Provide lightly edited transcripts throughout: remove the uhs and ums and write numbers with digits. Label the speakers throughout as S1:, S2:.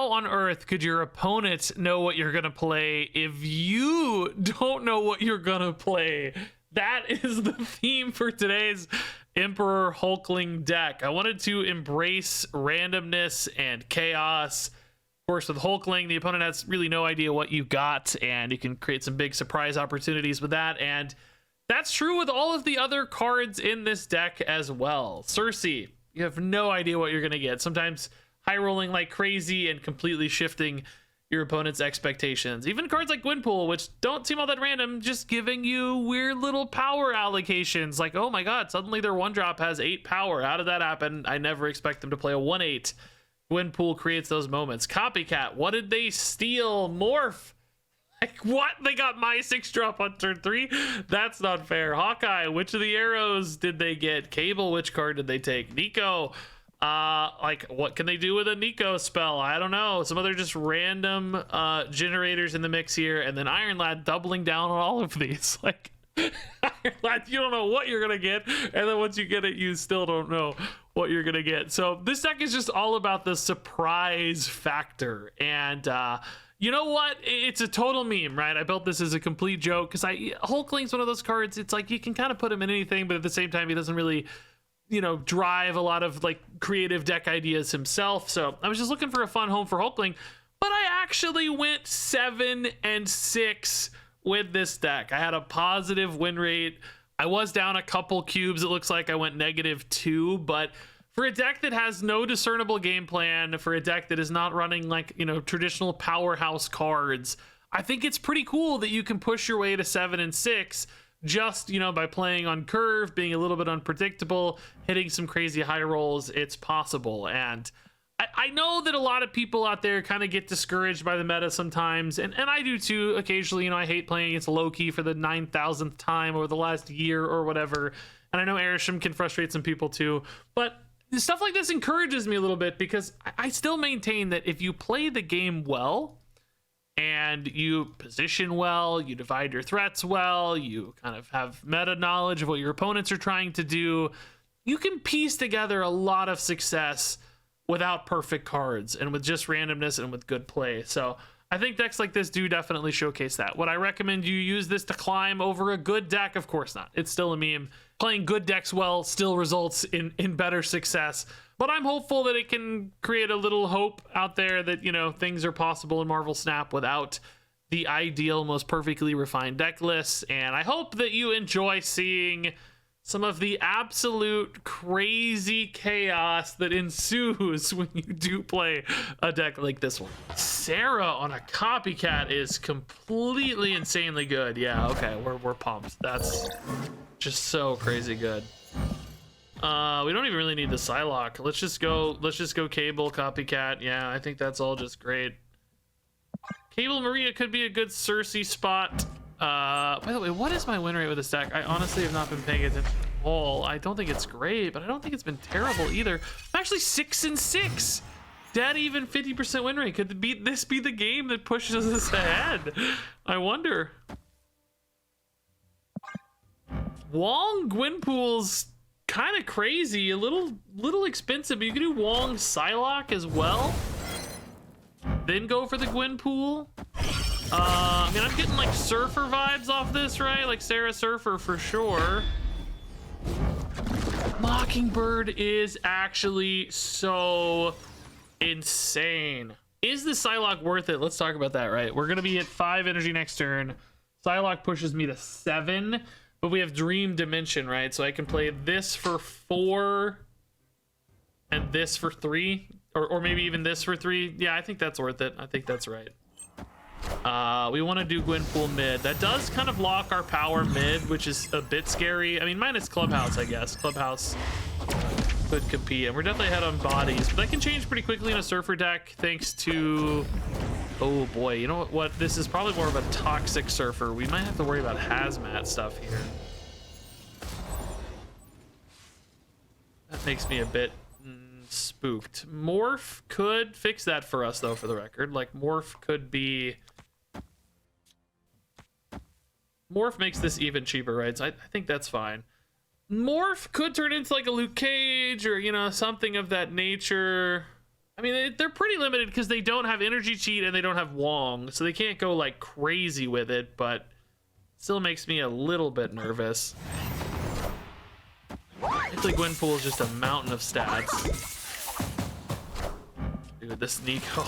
S1: how on earth could your opponent know what you're gonna play if you don't know what you're gonna play? That is the theme for today's Emperor Hulkling deck. I wanted to embrace randomness and chaos. Of course, with Hulkling, the opponent has really no idea what you got, and you can create some big surprise opportunities with that. And that's true with all of the other cards in this deck as well. Cersei, you have no idea what you're going to get. Sometimes high rolling like crazy and completely shifting your opponent's expectations. Even cards like Gwenpool, which don't seem all that random, just giving you weird little power allocations. Like, oh my god, suddenly their 1-drop has 8 power. How did that happen? I never expect them to play a 1/8. Gwenpool creates those moments. Copycat, what did they steal? Morph. Like, what? They got my 6-drop on turn 3? That's not fair. Hawkeye, which of the arrows did they get? Cable, which card did they take? Nico, like, what can they do with a Nico spell? I don't know. Some other just random generators in the mix here, and then Iron Lad doubling down on all of these. Like, Iron Lad, you don't know what you're gonna get, and then once you get it, you still don't know what you're gonna get. So this deck is just all about the surprise factor, and you know what? It's a total meme, right? I built this as a complete joke because Hulkling's one of those cards. It's like you can kind of put him in anything, but at the same time, he doesn't really, you know, drive a lot of like creative deck ideas himself. So I was just looking for a fun home for Hulkling, but I actually went 7-6 with this deck. I had a positive win rate. I was down a couple cubes. It looks like I went -2, but for a deck that has no discernible game plan, for a deck that is not running like, you know, traditional powerhouse cards, I think it's pretty cool that you can push your way to 7-6 just, you know, by playing on curve, being a little bit unpredictable, hitting some crazy high rolls. It's possible. And I know that a lot of people out there kind of get discouraged by the meta sometimes, and I do too occasionally. You know, I hate playing against Loki for the 9,000th time over the last year or whatever, and I know Arishem can frustrate some people too, but stuff like this encourages me a little bit because I still maintain that if you play the game well and you position well, you divide your threats well, you kind of have meta knowledge of what your opponents are trying to do, you can piece together a lot of success without perfect cards and with just randomness and with good play. So I think decks like this do definitely showcase that. Would I recommend you use this to climb over a good deck? Of course not. It's still a meme. Playing good decks well still results in better success. But I'm hopeful that it can create a little hope out there that, you know, things are possible in Marvel Snap without the ideal, most perfectly refined deck lists. And I hope that you enjoy seeing some of the absolute crazy chaos that ensues when you do play a deck like this one. Sarah on a Copycat is completely insanely good. Yeah, okay, we're pumped. That's just so crazy good. We don't even really need the Psylocke. Let's just go Cable, Copycat. Yeah, I think that's all just great. Cable Maria could be a good Cersei spot. By the way, what is my win rate with this deck? I honestly have not been paying attention at all. I don't think it's great, but I don't think it's been terrible either. I'm actually 6-6. Dead even 50% win rate. Could this be the game that pushes us ahead? I wonder. Wong Gwenpool's kind of crazy, a little expensive, but you can do Wong Psylocke as well. Then go for the Gwenpool. I mean, I'm getting like Surfer vibes off this, right? Like Sarah Surfer for sure. Mockingbird is actually so insane. Is the Psylocke worth it? Let's talk about that, right? We're gonna be at 5 energy next turn. Psylocke pushes me to 7, but we have Dream Dimension, right? So I can play this for 4 and this for 3, or maybe even this for 3. Yeah, I think that's worth it. I think that's right. We want to do Gwenpool mid. That does kind of lock our power mid, which is a bit scary. I mean, minus Clubhouse, I guess. Clubhouse could compete, and we're definitely ahead on bodies, but that can change pretty quickly in a Surfer deck thanks to... Oh boy, you know what? This is probably more of a toxic Surfer. We might have to worry about hazmat stuff here. That makes me a bit spooked. Morph could fix that for us, though, for the record. Like, Morph could be... Morph makes this even cheaper, right? So I think that's fine. Morph could turn into, like, a Luke Cage or, you know, something of that nature. I mean, they're pretty limited because they don't have energy cheat and they don't have Wong, so they can't go like crazy with it, but still makes me a little bit nervous. It's like Gwenpool is just a mountain of stats. Dude, this Nico.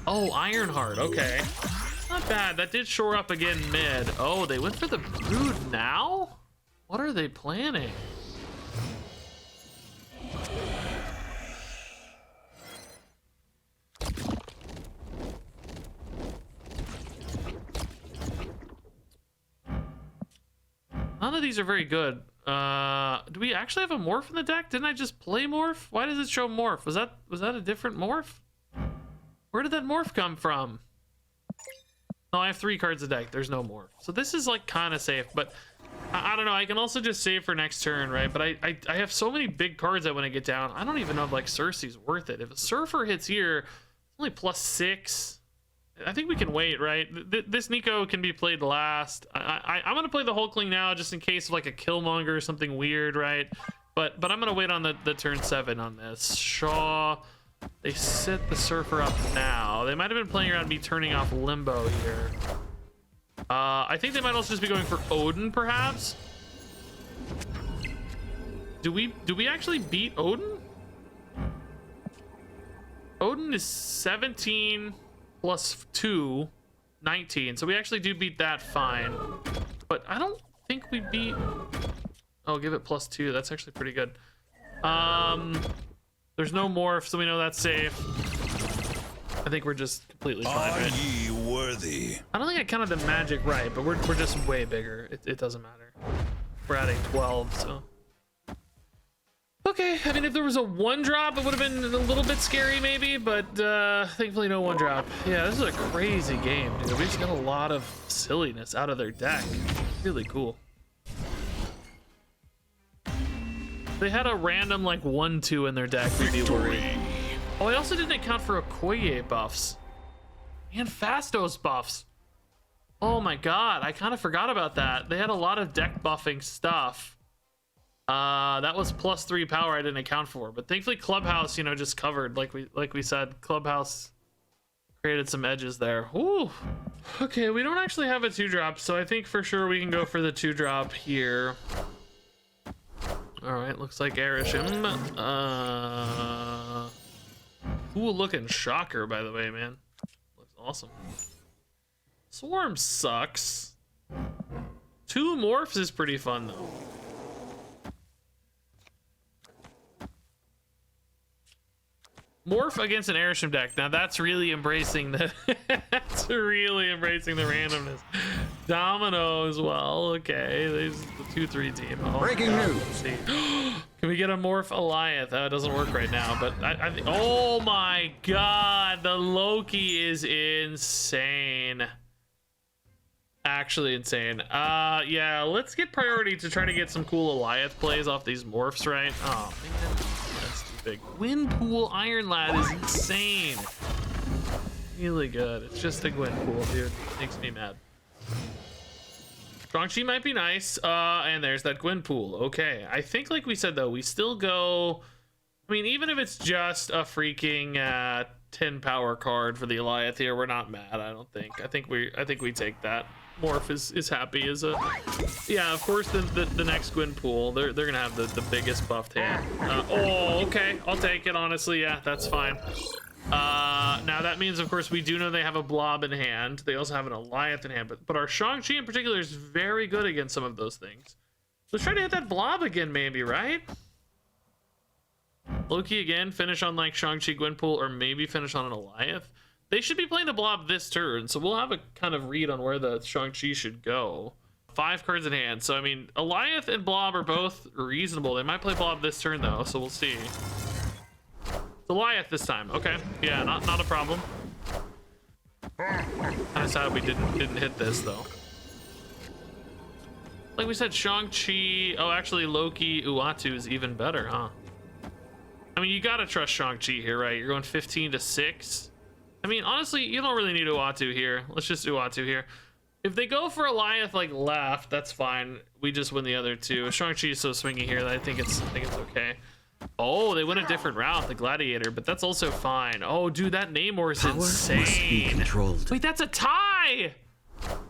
S1: Oh, Ironheart, okay. Not bad, that did shore up again mid. Oh, they went for the Brood now? What are they planning? None of these are very good. Do we actually have a morph in the deck? Didn't I just play morph? Why does it show morph? Was that a different morph? Where did that morph come from? No, I have 3 cards a deck. There's no morph. So this is like kind of safe, but I don't know. I can also just save for next turn, right? But I have so many big cards that when I get down, I don't even know if like Cersei's worth it. If a Surfer hits here, it's only +6. I think we can wait, right? This Nico can be played last. I'm gonna play the Hulkling now just in case of like a Killmonger or something weird, right? But I'm gonna wait on the turn 7 on this. Shaw, they sit the Surfer up now. They might have been playing around me turning off Limbo here. I think they might also just be going for Odin, perhaps. Do we actually beat Odin? Odin is 17 plus 2, 19. So we actually do beat that fine. But I don't think we beat... Oh, give it +2. That's actually pretty good. There's no morph, so we know that's safe. I think we're just completely fine,
S2: Are
S1: right?
S2: ye worthy?
S1: I don't think I counted the magic right, but we're just way bigger. It doesn't matter. We're adding 12, so... Okay, I mean, if there was a 1-drop, it would have been a little bit scary, maybe, but thankfully no 1-drop. Yeah, this is a crazy game, dude. We just got a lot of silliness out of their deck. Really cool. If they had a random, like, 1-2 in their deck, we'd be worried. Oh, I also didn't account for Okoye buffs. And Fastos buffs. Oh my god, I kind of forgot about that. They had a lot of deck buffing stuff. That was +3 power I didn't account for, but thankfully Clubhouse, you know, just covered like we said. Clubhouse created some edges there. Ooh. Okay, we don't actually have a 2-drop, so I think for sure we can go for the 2-drop here. All right, looks like Erisham. Cool looking Shocker, by the way, man. Looks awesome. Swarm sucks. 2 morphs is pretty fun though. Morph against an Erisham deck. Now that's really embracing the that's really embracing the randomness. Domino as well. Okay, there's the 2-3 team. Oh,
S3: Breaking news.
S1: Let's see. Can we get a morph Alliance? It doesn't work right now, but I think. Oh my god, the Loki is insane. Actually insane. Yeah, let's get priority to try to get some cool Alliance plays off these morphs, right? Oh man. Gwenpool Iron Lad is insane. Really good. It's just a Gwenpool, dude. Makes me mad. Shang-Chi might be nice. And there's that Gwenpool. Okay. I think, like we said, though, we still go... I mean, even if it's just a freaking 10 power card for the Alliance here, we're not mad, I don't think. I think we take that. Morph is happy as a... Yeah, of course, the next Gwenpool, they're gonna have the biggest buffed hand. Oh, okay, I'll take it, honestly. Yeah, that's fine. Now that means, of course, we do know they have a Blob in hand. They also have an Alliance in hand, but our Shang-Chi in particular is very good against some of those things. Let's try to hit that Blob again, maybe, right? Loki again, finish on like Shang-Chi, Gwenpool, or maybe finish on an Alliance. They should be playing the Blob this turn, so we'll have a kind of read on where the Shang-Chi should go. 5 cards in hand, so I mean, Alliance and Blob are both reasonable. They might play Blob this turn though, so we'll see. It's Alliance this time, okay. Yeah, not a problem. Kinda sad we didn't hit this though. Like we said, Shang-Chi, oh actually Loki Uatu is even better, huh? I mean, you gotta trust Shang-Chi here, right? You're going 15 to 6. I mean, honestly, you don't really need Uatu here. Let's just do Uatu here. If they go for Alliance like left, that's fine. We just win the other 2. Shang-Chi is so swingy here that I think it's okay. Oh, they went a different route, the Gladiator, but that's also fine. Oh, dude, that Namor is insane.
S2: Must be controlled.
S1: Wait, that's a tie!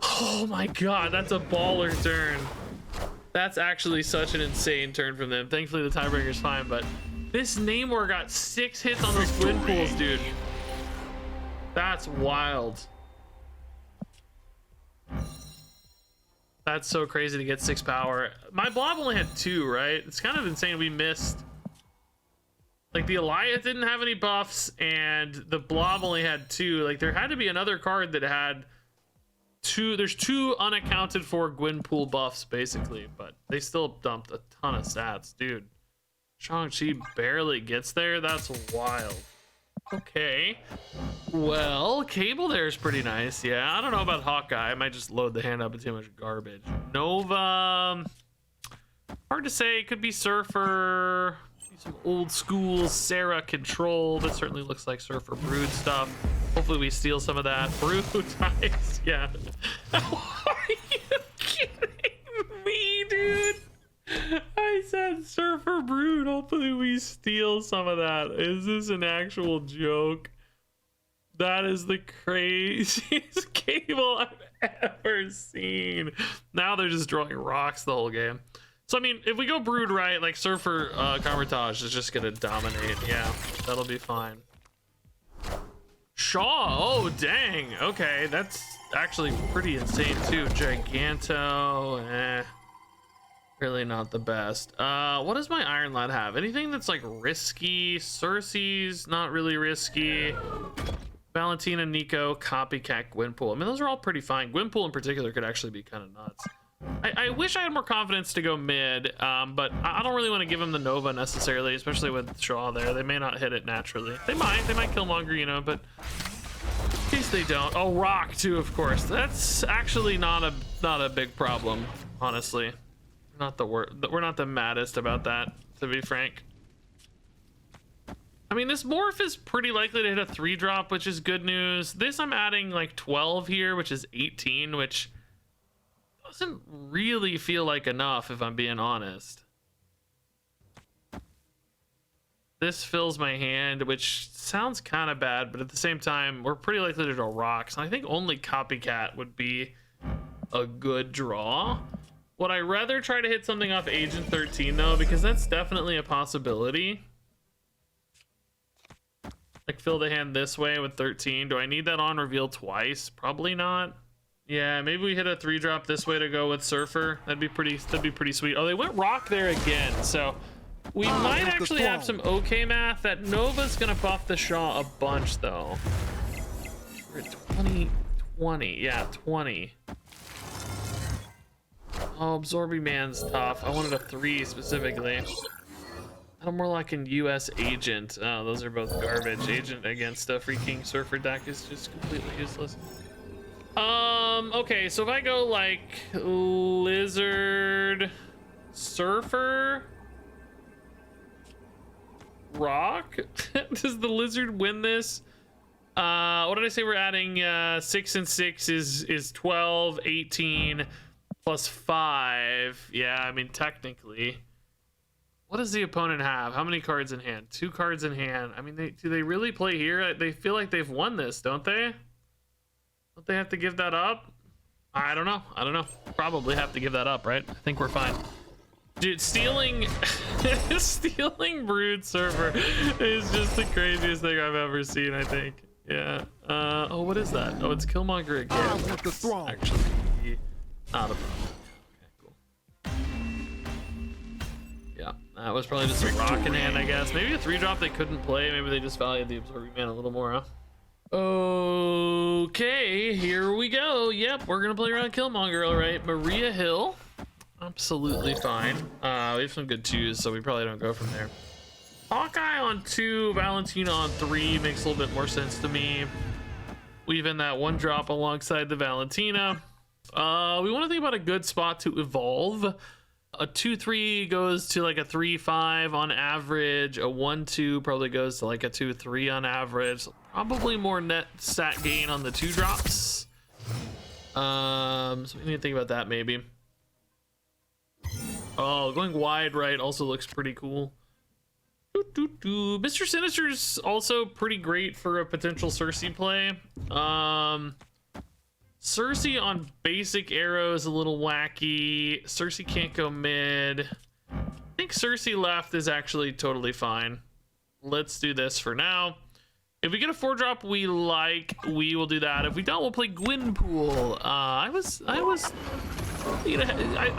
S1: Oh my god, that's a baller turn. That's actually such an insane turn from them. Thankfully, the tiebreaker's fine, but this Namor got 6 hits on those wind pools, dude. That's wild. That's so crazy to get 6 power. My blob only had 2, right? It's kind of insane we missed. Like, the Elias didn't have any buffs, and the blob only had 2. Like, there had to be another card that had 2. There's 2 unaccounted for Gwynpool buffs, basically, but they still dumped a ton of stats, dude. Shang-Chi barely gets there. That's wild. Okay. Well, Cable there is pretty nice. Yeah, I don't know about Hawkeye. I might just load the hand up with too much garbage. Nova. Hard to say. Could be Surfer. Some old school Sarah control. That certainly looks like Surfer Brood stuff. Hopefully we steal some of that. Brood dice. Yeah. Are you kidding me, dude? I said Surfer Brood. Hopefully we steal some of that. Is this an actual joke? That is the craziest Cable I've ever seen. Now they're just drawing rocks the whole game. So, I mean, if we go Brood right, like Surfer Carmitage is just going to dominate. Yeah, that'll be fine. Shaw. Oh, dang. Okay, that's actually pretty insane, too. Giganto. Really not the best. What does my Iron Lad have? Anything that's like risky? Cersei's not really risky. Valentina, Nico, Copycat, Gwynpool. I mean, those are all pretty fine. Gwynpool in particular could actually be kind of nuts. I wish I had more confidence to go mid, but I don't really want to give him the Nova necessarily, especially with Shaw there. They may not hit it naturally. They might Killmonger, you know, but in case they don't. Oh, Rock too, of course. That's actually not a big problem, honestly. We're not the maddest about that, to be frank. I mean, this morph is pretty likely to hit a 3-drop, which is good news. This I'm adding like 12 here, which is 18, which doesn't really feel like enough, if I'm being honest. This fills my hand, which sounds kind of bad, but at the same time, we're pretty likely to draw rocks. And I think only Copycat would be a good draw. Would I rather try to hit something off Agent 13 though? Because that's definitely a possibility. Like fill the hand this way with 13. Do I need that on reveal twice? Probably not. Yeah, maybe we hit a 3-drop this way to go with Surfer. That'd be pretty sweet. Oh, they went Rock there again. So we might actually have some okay math. That Nova's gonna buff the Shaw a bunch though. We're at 20. Yeah, 20. Oh, Absorbing Man's tough. I wanted a 3 specifically. I'm more like an US Agent. Oh, those are both garbage. Agent against a freaking Surfer deck is just completely useless. Okay, so if I go like Lizard, Surfer, Rock, does the Lizard win this? What did I say? We're adding 6 and 6 is 12, 18 plus 5. Yeah, I mean technically. What does the opponent have? How many cards in hand? 2 cards in hand. I mean, do they really play here? They feel like they've won this, don't they? Don't they have to give that up? I don't know. Probably have to give that up, right? I think we're fine. Dude, stealing Brood Surfer is just the craziest thing I've ever seen, I think. Yeah. Oh, what is that? Oh, it's Killmonger again. Actually, not a problem. Yeah, that was probably just a rock in hand, I guess. Maybe a 3-drop they couldn't play. Maybe they just valued the Absorbing Man a little more, huh? Okay, here we go. Yep, we're gonna play around Killmonger, all right. Maria Hill, absolutely fine. We have some good 2s, so we probably don't go from there. Hawkeye on 2, Valentina on 3 makes a little bit more sense to me. Weave in that 1-drop alongside the Valentina. We want to think about a good spot to evolve. A 2-3 goes to like a 3-5 on average. A 1-2 probably goes to like a 2-3 on average. Probably more net stat gain on the 2-drops. So we need to think about that maybe. Oh, going wide right also looks pretty cool. Mr. Sinister's also pretty great for a potential Cersei play. Cersei on basic arrow is a little wacky. Cersei can't go mid. I think Cersei left is actually totally fine. Let's do this for now. If we get a 4-drop we like, we will do that. If we don't, we'll play Gwynpool. I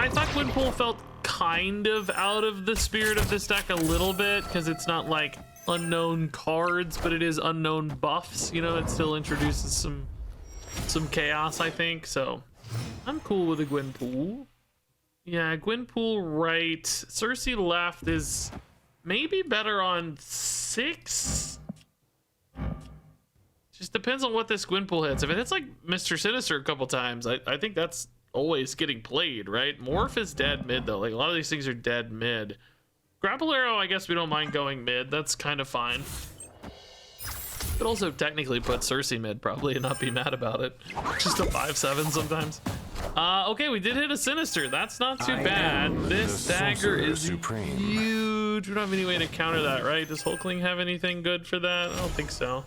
S1: thought Gwynpool felt kind of out of the spirit of this deck a little bit, because it's not like unknown cards, but it is unknown buffs. You know, it still introduces some chaos, I think. So I'm cool with a Gwynpool. Yeah, Gwynpool right. Cersei left is maybe better on 6. Just depends on what this Gwynpool hits. If it hits like Mr. Sinister a couple times, I think that's always getting played, right? Morph is dead mid though. Like a lot of these things are dead mid. Grapple arrow, I guess we don't mind going mid. That's kind of fine. Could also technically put Cersei mid probably and not be mad about it. Just a 5/7 sometimes. Okay, we did hit a Sinister. That's not too bad. This dagger is huge. We don't have any way to counter that, right? Does Hulkling have anything good for that? I don't think so.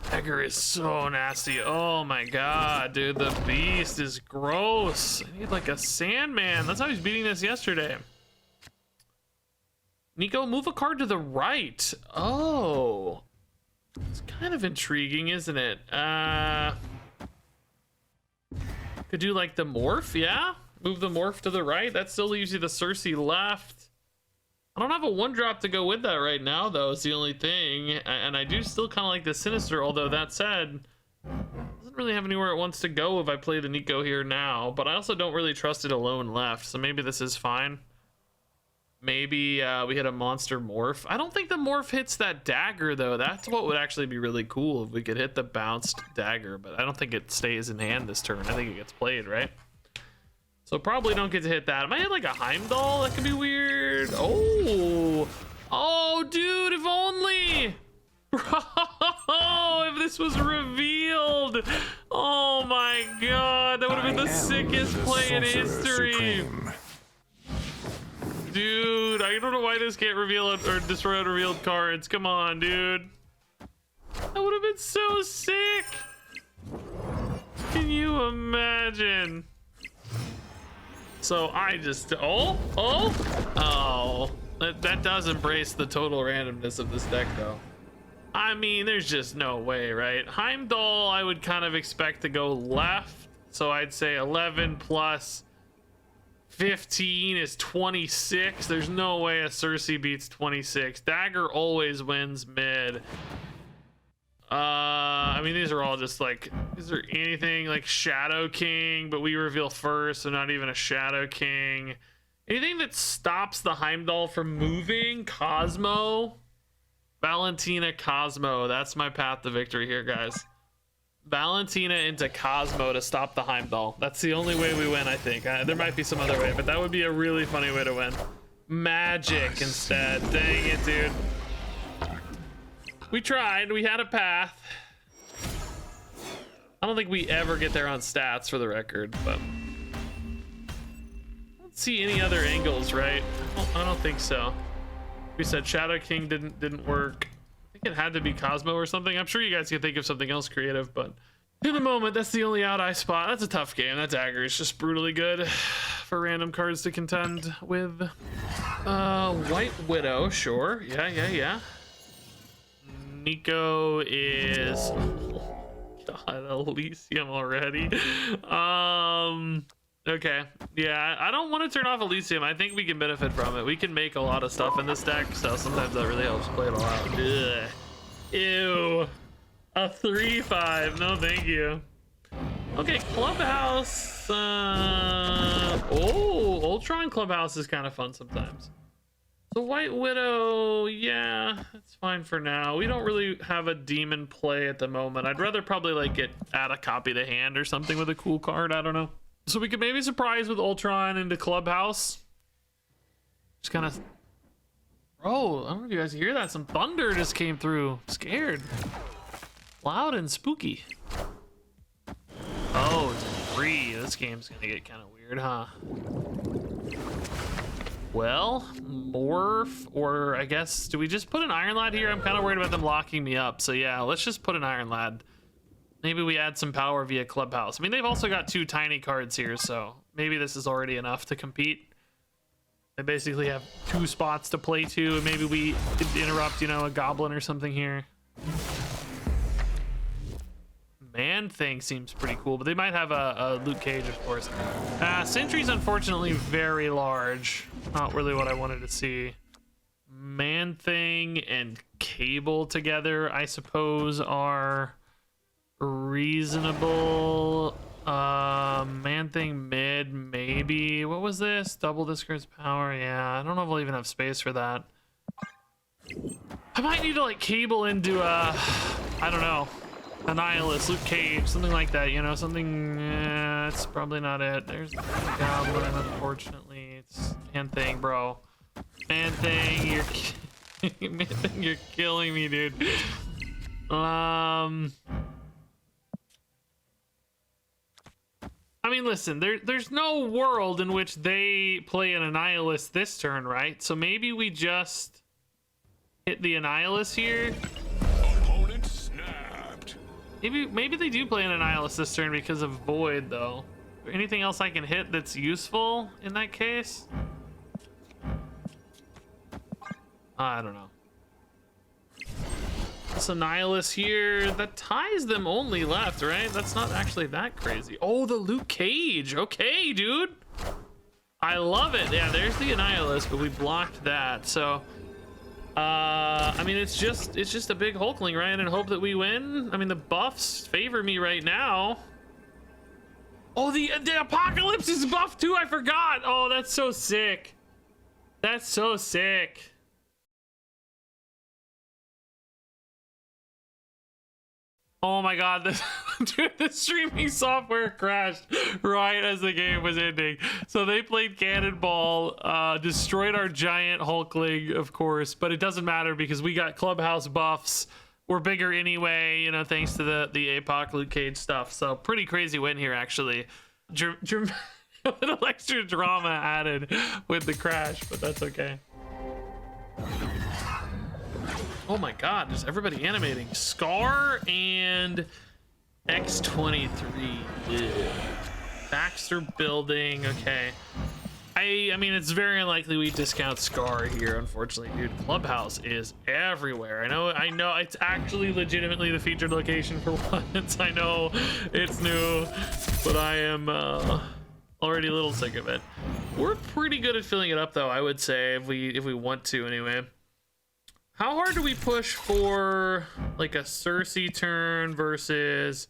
S1: Dagger is so nasty. Oh my god, dude. The beast is gross. I need like a Sandman. That's how he's beating this yesterday. Nico, move a card to the right. Oh. It's kind of intriguing, isn't it? Could do like the morph, yeah? Move the morph to the right. That still leaves you the Cersei left. I don't have a 1-drop to go with that right now, though. It's the only thing. And I do still kind of like the Sinister, although that said, it doesn't really have anywhere it wants to go if I play the Nico here now. But I also don't really trust it alone left, so maybe this is fine. Maybe we hit a monster morph. I don't think the morph hits that dagger, though. That's what would actually be really cool if we could hit the bounced dagger. But I don't think it stays in hand this turn. I think it gets played, right? So probably don't get to hit that. Am I hit like a Heimdall? That could be weird. Oh, dude, if only. Bro, if this was revealed. Oh my god, that would have been the sickest play in history. Dude, I don't know why this can't reveal it or destroy unrevealed cards. Come on, dude. That would have been so sick. Can you imagine? So I just, that does embrace the total randomness of this deck though. I mean, there's just no way, right? Heimdall, I would kind of expect to go left. So I'd say 11 plus 15 is 26. There's no way a Cersei beats 26. Dagger always wins mid. I mean, these are all just like, is there anything like Shadow King, but we reveal first, so not even a Shadow King. Anything that stops the Heimdall from moving? Cosmo, Valentina, Cosmo. That's my path to victory here, guys. Valentina into Cosmo to stop the Heimdall. That's the only way we win, I think. There might be some other way, but that would be a really funny way to win. Magic instead. Dang it, dude. We tried. We had a path. I don't think we ever get there on stats, for the record, but I don't see any other angles, right? I don't think so. We said Shadow King didn't work. I think it had to be Cosmo or something. I'm sure you guys can think of something else creative, but in the moment, that's the only out eye spot. That's a tough game. That dagger is just brutally good for random cards to contend with. White Widow, sure. Yeah. Nico is, God, Elysium already. Okay, yeah, I don't want to turn off Elysium. I think we can benefit from it. We can make a lot of stuff in this deck, so sometimes that really helps play it all out. Ugh. Ew, a 3/5. No, thank you. Okay, Clubhouse. Ultron Clubhouse is kind of fun sometimes. The White Widow, yeah, that's fine for now. We don't really have a demon play at the moment. I'd rather probably like add a copy to hand or something with a cool card. I don't know. So we could maybe surprise with Ultron into Clubhouse. Just kind of, bro, I don't know if you guys hear that. Some thunder just came through. I'm scared. Loud and spooky. Oh, it's free. This game's gonna get kind of weird, huh? Well, morph, or I guess, do we just put an Iron Lad here? I'm kind of worried about them locking me up. So yeah, let's just put an Iron Lad. Maybe we add some power via Clubhouse. I mean, they've also got 2 tiny cards here, so maybe this is already enough to compete. They basically have 2 spots to play to, and maybe we interrupt, you know, a Goblin or something here. Man Thing seems pretty cool, but they might have a Luke Cage, of course. Sentry's unfortunately very large. Not really what I wanted to see. Man Thing and Cable together, I suppose, are reasonable. Man Thing mid, maybe. What was this? Double this card's power. Yeah, I don't know if I'll even have space for that. I might need to like cable into I don't know, Annihilus, Luke Cage, something like that, you know, something. It's probably not it. There's the Goblin, unfortunately. It's Man Thing, bro. Man Thing, Man Thing, you're killing me, dude. I mean, listen, there's no world in which they play an Annihilus this turn, right? So maybe we just hit the Annihilus here.
S2: Opponent snapped.
S1: Maybe they do play an Annihilus this turn because of Void, though. Anything else I can hit that's useful in that case? I don't know. This Annihilus here, that ties them only left, right? That's not actually that crazy. Oh, the Luke Cage. Okay, dude. I love it. Yeah, there's the Annihilus, but we blocked that. So, I mean, it's just a big Hulkling, right? And hope that we win. I mean, the buffs favor me right now. Oh, the Apocalypse is buffed too. I forgot. Oh, that's so sick. That's so sick. Oh my god, dude, the streaming software crashed right as the game was ending. So they played Cannonball, destroyed our giant Hulkling, of course, but it doesn't matter because we got Clubhouse buffs. We're bigger anyway, you know, thanks to the APOC Luke Cage stuff. So pretty crazy win here, actually. A little extra drama added with the crash, but that's okay. Oh my god, there's everybody animating. Scar and X23. Ugh. Baxter building, okay. I mean, it's very unlikely we discount Scar here, unfortunately, dude. Clubhouse is everywhere. I know it's actually legitimately the featured location for once. I know it's new, but I am already a little sick of it. We're pretty good at filling it up, though, I would say, if we want to anyway. How hard do we push for like a Cersei turn versus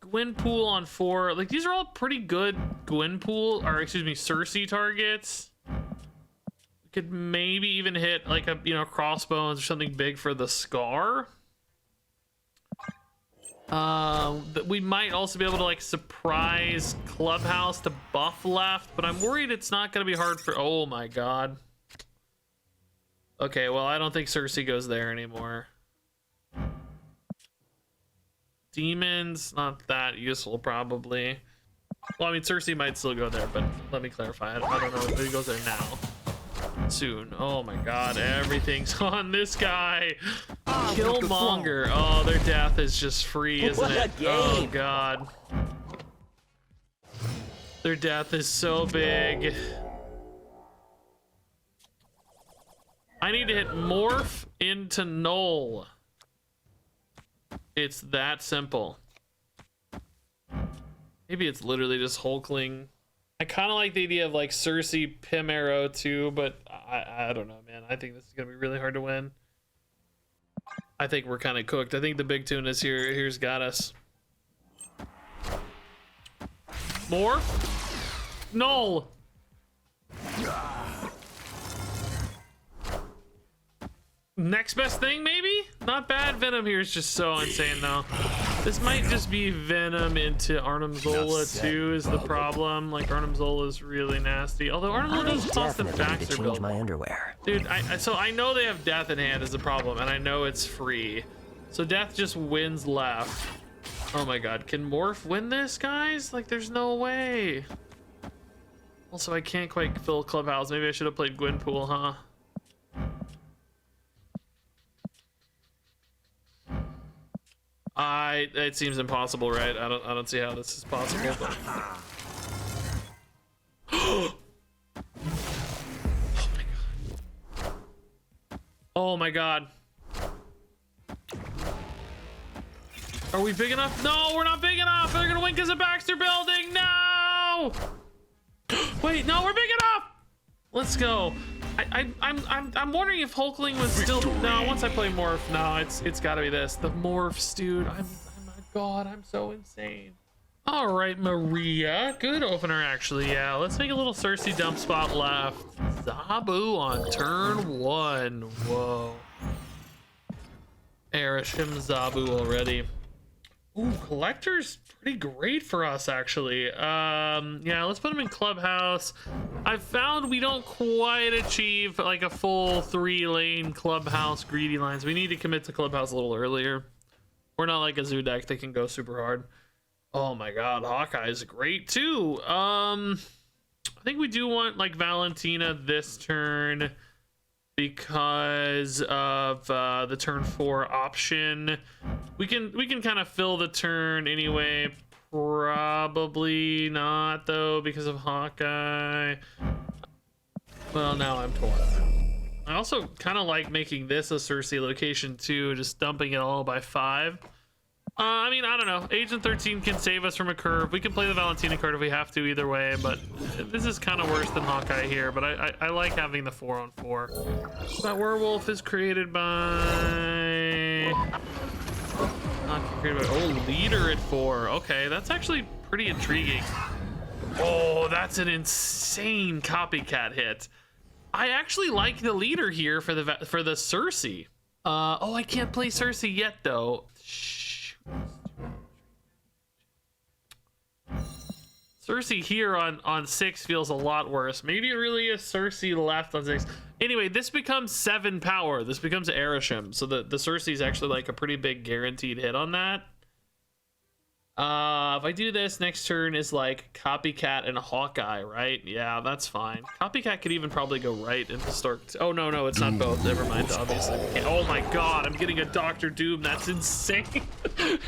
S1: Gwenpool on 4? Like, these are all pretty good Gwenpool, or excuse me, Cersei targets. We could maybe even hit like a, you know, crossbones or something big for the Scar. We might also be able to like surprise Clubhouse to buff left, but I'm worried it's not going to be hard for. Oh my god. Okay, well, I don't think Cersei goes there anymore. Demons, not that useful, probably. Well, I mean, Cersei might still go there, but let me clarify. I don't know if he goes there now. Soon. Oh my god, everything's on this guy. Killmonger. Oh, their death is just free, isn't it? Oh god. Their death is so big. I need to hit morph into null. It's that simple. Maybe it's literally just Hulkling. I kind of like the idea of like Cersei Pim Arrow too, but I don't know, man. I think this is gonna be really hard to win. I think we're kind of cooked. I think the big tune is here's got us. Morph. Null. Next best thing, maybe? Not bad. Venom here is just so insane, though. This might just be Venom into Arnim Zola, too, is the problem. Like, Arnim Zola is really nasty. Although Arnim Zola does constant Baxter build.
S3: My underwear.
S1: Dude, so I know they have Death in hand is the problem, and I know it's free. So Death just wins left. Oh my god, can Morph win this, guys? Like, there's no way. Also, I can't quite fill Clubhouse. Maybe I should have played Gwynpool, huh? It seems impossible, right? I don't see how this is possible, but oh my god. Are we big enough? No, we're not big enough. They're gonna wink as a Baxter building. No. Wait, no, we're big enough. Let's go. I'm wondering if Hulkling was still. No, once I play Morph, no, it's got to be this. The Morphs, dude. I'm my god, I'm so insane. All right, Maria, good opener actually. Yeah, let's make a little Cersei dump spot left. Zabu on turn 1. Whoa. Erishim Zabu already. Ooh, Collector's pretty great for us actually. Yeah, let's put him in Clubhouse. I've found we don't quite achieve like a full 3-lane Clubhouse greedy lines. We need to commit to Clubhouse a little earlier. We're not like a Zoo deck that can go super hard. Oh my god, Hawkeye is great too. I think we do want like Valentina this turn because of the turn 4 option. We can kind of fill the turn anyway. Probably not though because of Hawkeye. Well, now I'm torn. I also kind of like making this a Cersei location too, just dumping it all by 5. I mean, I don't know. Agent 13 can save us from a curve. We can play the Valentina card if we have to either way, but this is kind of worse than Hawkeye here, but I like having the 4-on-4. That werewolf is created by... Not created by... Oh, leader at 4. Okay, that's actually pretty intriguing. Oh, that's an insane copycat hit. I actually like the leader here for the Cersei. Oh, I can't play Cersei yet, though. Cersei here on 6 feels a lot worse. Maybe it really is Cersei left on 6. Anyway, this becomes 7 power. This becomes Erishim. So the Cersei is actually like a pretty big guaranteed hit on that. If I do this, next turn is like Copycat and Hawkeye, right? Yeah, that's fine. Copycat could even probably go right into Stark. Oh, no, it's not both. Never mind, obviously. Oh my god, I'm getting a Doctor Doom. That's insane.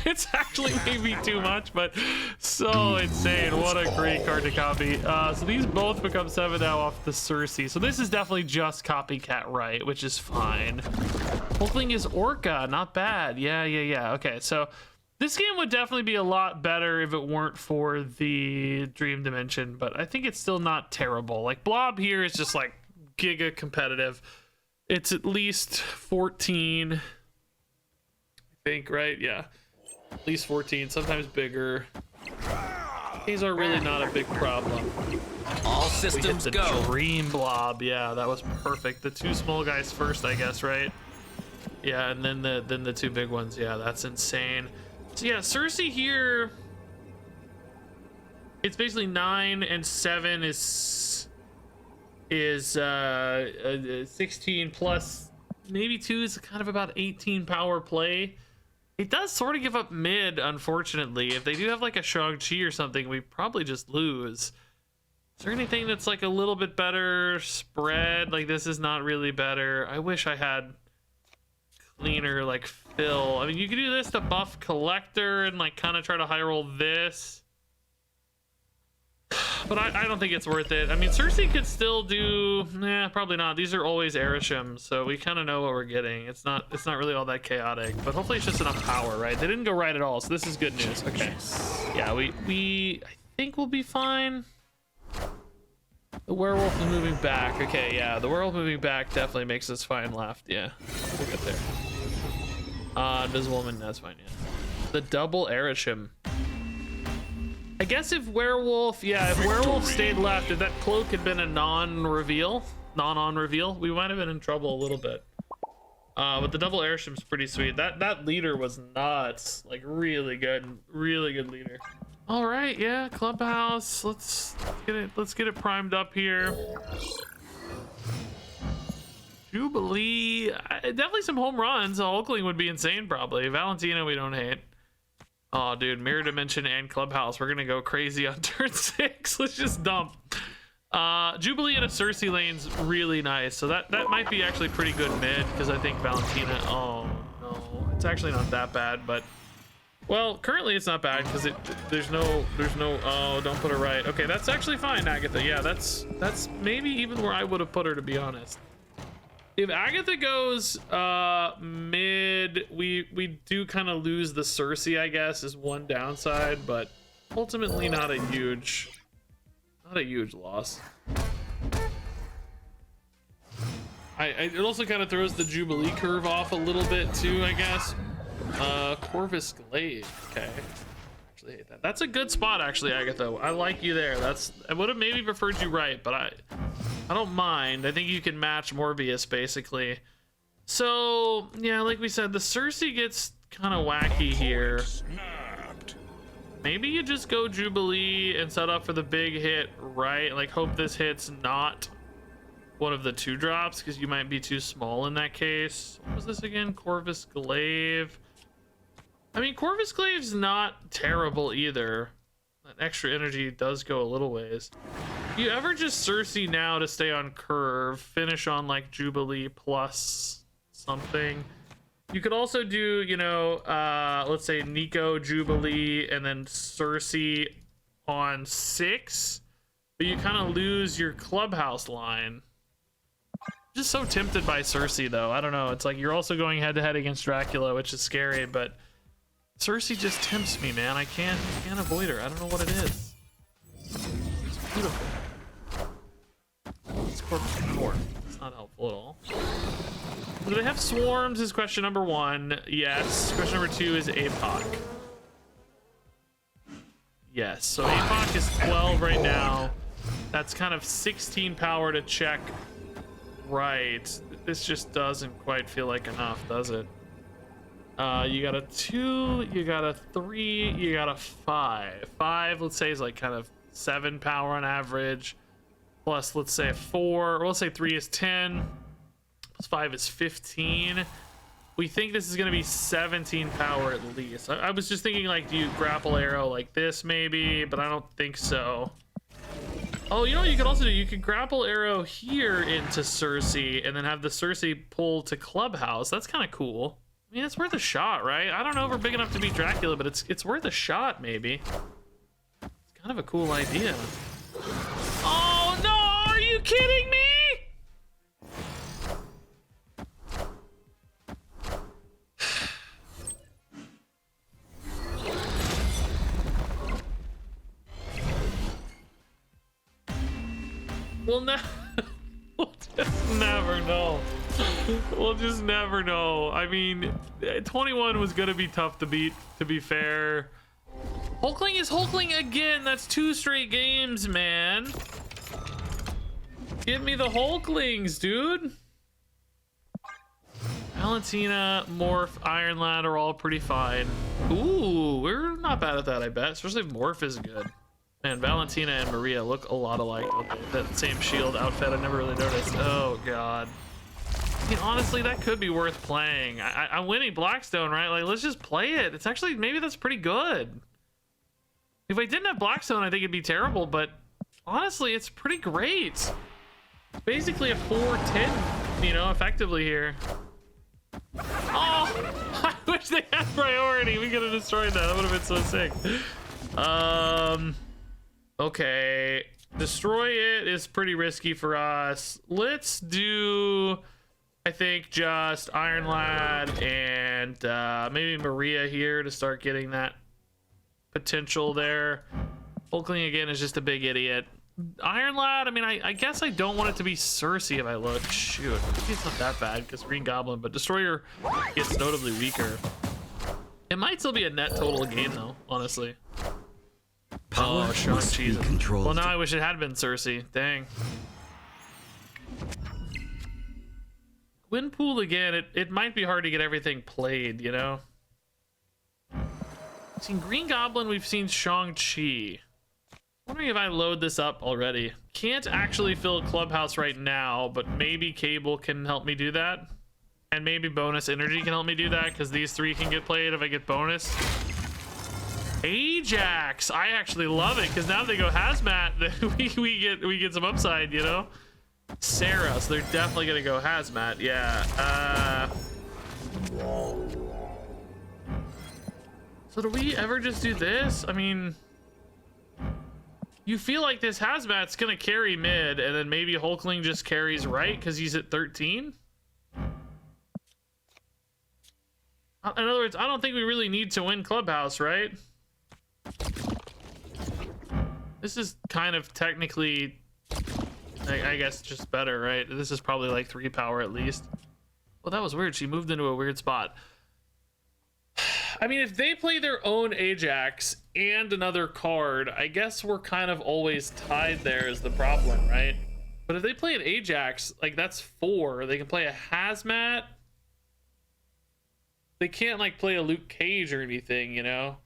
S1: It's actually maybe too much, but so insane. What a great card to copy. So these both become 7 now off the Cersei. So this is definitely just Copycat right, which is fine. Hulkling is Orca, not bad. Yeah. Okay, so this game would definitely be a lot better if it weren't for the Dream Dimension, but I think it's still not terrible. Like, Blob here is just, like, giga competitive. It's at least 14, I think, right? Yeah. At least 14, sometimes bigger. These are really not a big problem.
S3: All systems go.
S1: Dream Blob, yeah, that was perfect. The 2 small guys first, I guess, right? Yeah, and then the 2 big ones. Yeah, that's insane. So yeah, Cersei here, it's basically 9 and 7 is 16 plus maybe 2 is kind of about 18 power play. It does sort of give up mid, unfortunately. If they do have like a Shang-Chi or something, we probably just lose. Is there anything that's like a little bit better spread? Like, this is not really better. I wish I had cleaner like fill. I mean, you could do this to buff Collector and like kind of try to high roll this, but I don't think it's worth it. I mean, Cersei could still do, probably not. These are always Erishim, so we kind of know what we're getting. It's not really all that chaotic, but hopefully it's just enough power, right? They didn't go right at all, so this is good news. Okay, yeah, we I think we'll be fine. The werewolf is moving back. Okay, yeah, the werewolf moving back definitely makes us fine left. Yeah, we'll get there. Invisible Woman, that's fine, yeah. The double Erishim. I guess if werewolf stayed left, if that cloak had been a non-on-reveal, we might have been in trouble a little bit. But the double Erishim's pretty sweet. That leader was nuts. Like, really good leader. All right, yeah, Clubhouse. Let's get it primed up here. Jubilee, definitely some home runs. Hulkling would be insane, probably. Valentina, we don't hate. Oh, dude, Mirror Dimension and Clubhouse. We're gonna go crazy on turn 6. Let's just dump. Jubilee in a Cersei lane's really nice, so that might be actually pretty good mid, because I think Valentina, oh no, it's actually not that bad, but well, currently it's not bad because there's no oh, don't put her right. Okay, that's actually fine, Agatha. Yeah, that's maybe even where I would have put her, to be honest. If Agatha goes mid, we do kind of lose the Cersei, I guess, is one downside, but ultimately not a huge loss. It also kind of throws the Jubilee curve off a little bit too, I guess. Corvus Glaive. Okay. Actually hate that. That's a good spot, actually, Agatha. I like you there. I would have maybe preferred you right, but I don't mind. I think you can match Morbius, basically. So, yeah, like we said, the Cersei gets kind of wacky here.
S2: Snapped.
S1: Maybe you just go Jubilee and set up for the big hit, right? Like, hope this hit's not one of the 2 drops, because you might be too small in that case. What was this again? Corvus Glaive. I mean, Corvus Glaive's not terrible either. That extra energy does go a little ways. You ever just Cersei now to stay on curve, finish on like Jubilee plus something. You could also do, you know, let's say Nico, Jubilee, and then Cersei on 6, but you kind of lose your clubhouse line. Just so tempted by Cersei, though. I don't know. It's like you're also going head to head against Dracula, which is scary, but Cersei just tempts me, man. I can't avoid her. I don't know what it is. It's beautiful. It's Corpus War. It's not helpful at all. Do they have swarms is question number 1. Yes. Question number 2 is APOC. Yes. So APOC is 12 right now. That's kind of 16 power to check. Right. This just doesn't quite feel like enough, does it? You got a 2, you got a 3, you got a 5. 5, let's say, is like kind of 7 power on average. Plus, let's say 4, or let's say 3 is 10. Plus 5 is 15. We think this is going to be 17 power at least. I was just thinking, like, do you grapple arrow like this maybe? But I don't think so. Oh, you know what you could also do? You could grapple arrow here into Cersei and then have the Cersei pull to Clubhouse. That's kind of cool. I mean, it's worth a shot, right? I don't know if we're big enough to beat Dracula, but it's worth a shot, maybe. It's kind of a cool idea. Oh, no! Are you kidding me? We'll just never know. We'll just never know. I mean, 21 was gonna be tough to beat, to be fair. Hulkling is Hulkling again. That's 2 straight games, man. Give me the Hulklings, dude. Valentina, Morph, Iron Lad are all pretty fine. Ooh, we're not bad at that, I bet. Especially if Morph is good. Man, Valentina and Maria look a lot alike. That same shield outfit, I never really noticed. Oh, God. I mean, honestly, that could be worth playing. I'm winning Blackstone, right? Like, let's just play it. It's actually, maybe that's pretty good. If I didn't have Blackstone, I think it'd be terrible, but honestly, it's pretty great. Basically a 4-10, you know, effectively here. Oh, I wish they had priority. We could have destroyed that. That would have been so sick. Okay, destroy it is pretty risky for us. Let's do, I think, just Iron Lad and maybe Maria here to start getting that potential there. Hulkling again is just a big idiot. Iron Lad, I mean, I guess I don't want it to be Cersei if I look. Shoot, maybe it's not that bad because Green Goblin, but Destroyer gets notably weaker. It might still be a net total gain though, honestly.
S4: Power must be controlled.
S1: Well, now I wish it had been Cersei. Dang. Windpool again, it might be hard to get everything played, you know? We've seen Green Goblin, we've seen Shang-Chi. Wondering if I load this up already. Can't actually fill Clubhouse right now, but maybe Cable can help me do that. And maybe Bonus Energy can help me do that, because these 3 can get played if I get bonus. Ajax. I actually love it because now if they go hazmat, then we get some upside, you know. Sarah, so they're definitely gonna go hazmat. Yeah. So do we ever just do this? I mean, you feel like this hazmat's gonna carry mid, and then maybe Hulkling just carries right because he's at 13. In other words, I don't think we really need to win Clubhouse, right? This is kind of technically, I guess, just better, right? This is probably like 3 power at least. Well, that was weird. She moved into a weird spot. I mean, if they play their own Ajax and another card, I guess we're kind of always tied there is the problem, right? But if they play an Ajax, like that's 4. They can play a Hazmat. They can't like play a Luke Cage or anything, you know?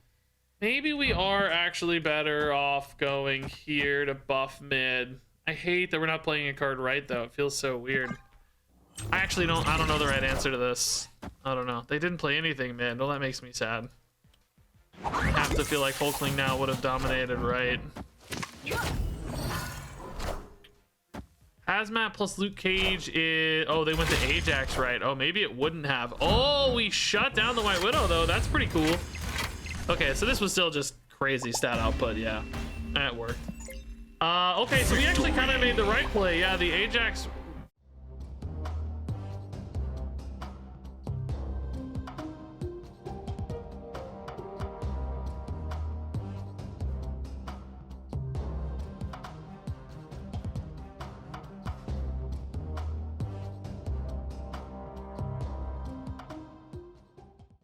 S1: Maybe we are actually better off going here to buff mid. I hate that we're not playing a card right though. It feels so weird. I don't know the right answer to this. I don't know. They didn't play anything mid. Well, that makes me sad. I have to feel like Hulkling now would have dominated right. Hazmat plus Luke Cage is... Oh, they went to Ajax, right? Oh, maybe it wouldn't have. Oh, we shut down the White Widow, though. That's pretty cool. Okay, so this was still just crazy stat output. Yeah, that worked. Okay, so we actually kind of made the right play. Yeah, the Ajax